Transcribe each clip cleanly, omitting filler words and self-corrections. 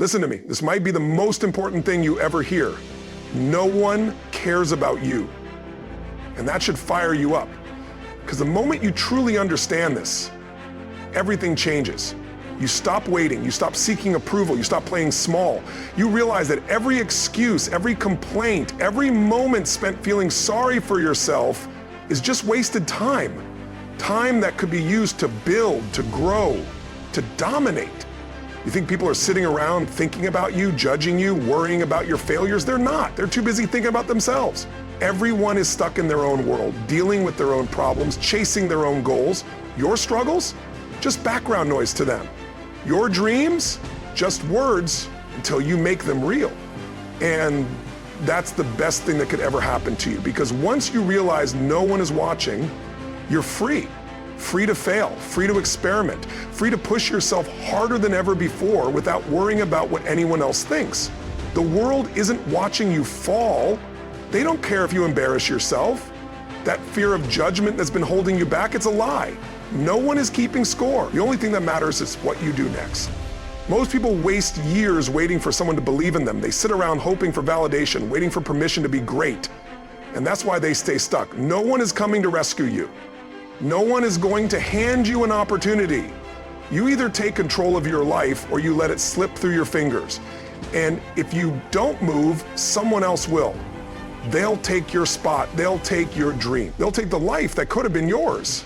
Listen to me, this might be the most important thing you ever hear. No one cares about you. And that should fire you up. Because the moment you truly understand this, everything changes. You stop waiting, you stop seeking approval, you stop playing small. You realize that every excuse, every complaint, every moment spent feeling sorry for yourself is just wasted time. Time that could be used to build, to grow, to dominate. You think people are sitting around thinking about you, judging you, worrying about your failures? They're not. They're too busy thinking about themselves. Everyone is stuck in their own world, dealing with their own problems, chasing their own goals. Your struggles? Just background noise to them. Your dreams? Just words until you make them real. And that's the best thing that could ever happen to you, because once you realize no one is watching, you're free. Free to fail, free to experiment, free to push yourself harder than ever before without worrying about what anyone else thinks. The world isn't watching you fall. They don't care if you embarrass yourself. That fear of judgment that's been holding you back, it's a lie. No one is keeping score. The only thing that matters is what you do next. Most people waste years waiting for someone to believe in them. They sit around hoping for validation, waiting for permission to be great. And that's why they stay stuck. No one is coming to rescue you. No one is going to hand you an opportunity. You either take control of your life or you let it slip through your fingers. And if you don't move, someone else will. They'll take your spot. They'll take your dream. They'll take the life that could have been yours.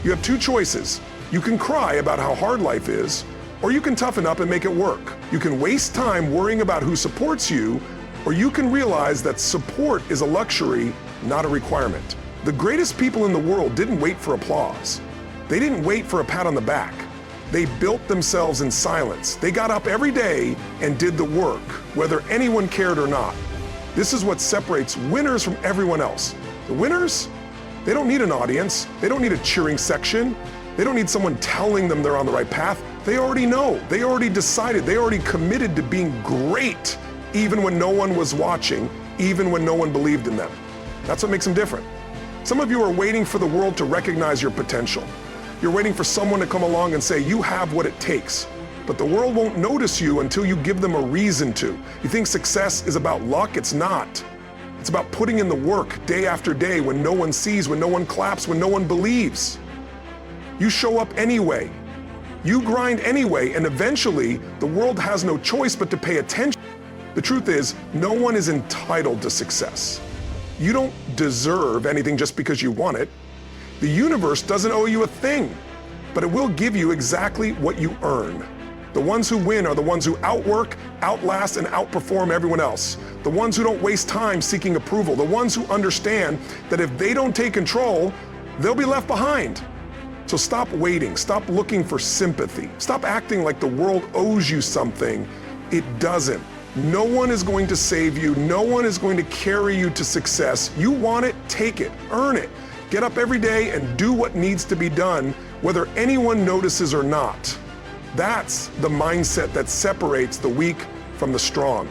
You have two choices. You can cry about how hard life is, or you can toughen up and make it work. You can waste time worrying about who supports you, or you can realize that support is a luxury, not a requirement. The greatest people in the world didn't wait for applause. They didn't wait for a pat on the back. They built themselves in silence. They got up every day and did the work, whether anyone cared or not. This is what separates winners from everyone else. The winners, they don't need an audience. They don't need a cheering section. They don't need someone telling them they're on the right path. They already know. They already decided. They already committed to being great, even when no one was watching, even when no one believed in them. That's what makes them different. Some of you are waiting for the world to recognize your potential. You're waiting for someone to come along and say, you have what it takes. But the world won't notice you until you give them a reason to. You think success is about luck? It's not. It's about putting in the work day after day when no one sees, when no one claps, when no one believes. You show up anyway. You grind anyway, and eventually the world has no choice but to pay attention. The truth is, no one is entitled to success. You don't deserve anything just because you want it. The universe doesn't owe you a thing, but it will give you exactly what you earn. The ones who win are the ones who outwork, outlast, and outperform everyone else. The ones who don't waste time seeking approval. The ones who understand that if they don't take control, they'll be left behind. So stop waiting. Stop looking for sympathy. Stop acting like the world owes you something. It doesn't. No one is going to save you. No one is going to carry you to success. You want it, take it, earn it. Get up every day and do what needs to be done, whether anyone notices or not. That's the mindset that separates the weak from the strong.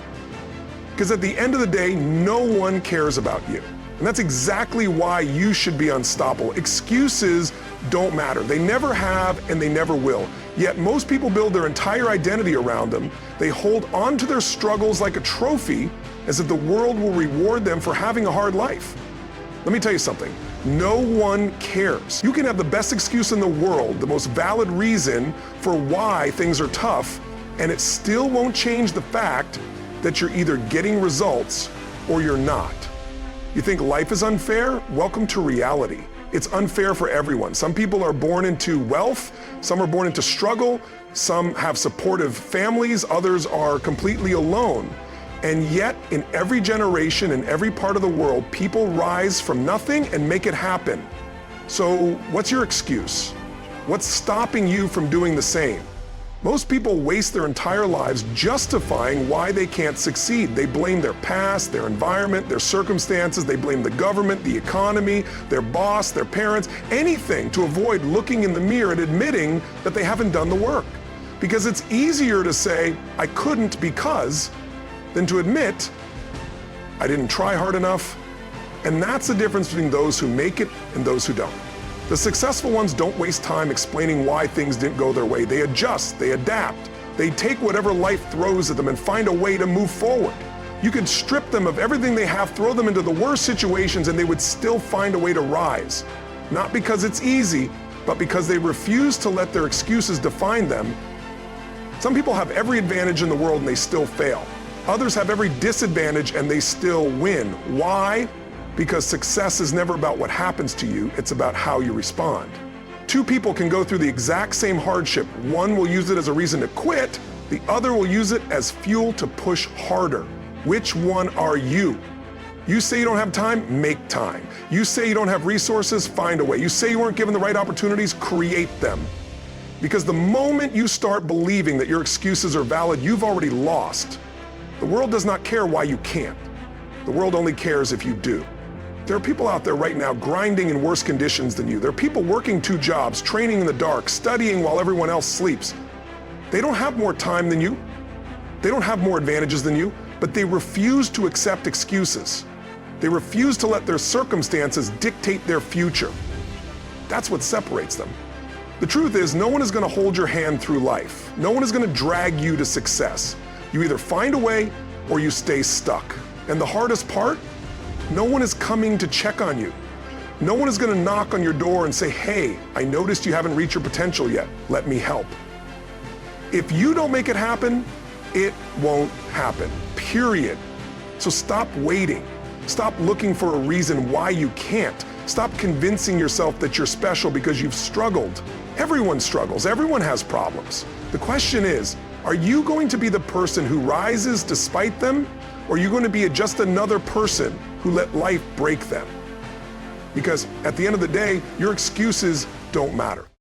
Because at the end of the day, no one cares about you. And that's exactly why you should be unstoppable. Excuses don't matter. They never have and they never will. Yet most people build their entire identity around them. They hold on to their struggles like a trophy, as if the world will reward them for having a hard life. Let me tell you something. No one cares. You can have the best excuse in the world, the most valid reason for why things are tough, and it still won't change the fact that you're either getting results or you're not. You think life is unfair? Welcome to reality. It's unfair for everyone. Some people are born into wealth, some are born into struggle, some have supportive families, others are completely alone. And yet, in every generation, in every part of the world, people rise from nothing and make it happen. So, what's your excuse? What's stopping you from doing the same? Most people waste their entire lives justifying why they can't succeed. They blame their past, their environment, their circumstances. They blame the government, the economy, their boss, their parents, anything to avoid looking in the mirror and admitting that they haven't done the work. Because it's easier to say, I couldn't because, than to admit, I didn't try hard enough. And that's the difference between those who make it and those who don't. The successful ones don't waste time explaining why things didn't go their way. They adjust, they adapt, They take whatever life throws at them and find a way to move forward. You could strip them of everything they have, throw them into the worst situations, and they would still find a way to rise. Not because it's easy, but because they refuse to let their excuses define them. Some people have every advantage in the world and they still fail. Others have every disadvantage and they still win. Why? Because success is never about what happens to you, it's about how you respond. Two people can go through the exact same hardship. One will use it as a reason to quit, the other will use it as fuel to push harder. Which one are you? You say you don't have time, make time. You say you don't have resources, find a way. You say you weren't given the right opportunities, create them. Because the moment you start believing that your excuses are valid, you've already lost. The world does not care why you can't. The world only cares if you do. There are people out there right now grinding in worse conditions than you. There are people working 2 jobs, training in the dark, studying while everyone else sleeps. They don't have more time than you. They don't have more advantages than you, but they refuse to accept excuses. They refuse to let their circumstances dictate their future. That's what separates them. The truth is, no one is going to hold your hand through life. No one is going to drag you to success. You either find a way or you stay stuck. And the hardest part, no one is coming to check on you. No one is going to knock on your door and say, hey, I noticed you haven't reached your potential yet. Let me help. If you don't make it happen, it won't happen, period. So stop waiting. Stop looking for a reason why you can't. Stop convincing yourself that you're special because you've struggled. Everyone struggles, everyone has problems. The question is, are you going to be the person who rises despite them, or are you going to be just another person who let life break them? Because at the end of the day, your excuses don't matter.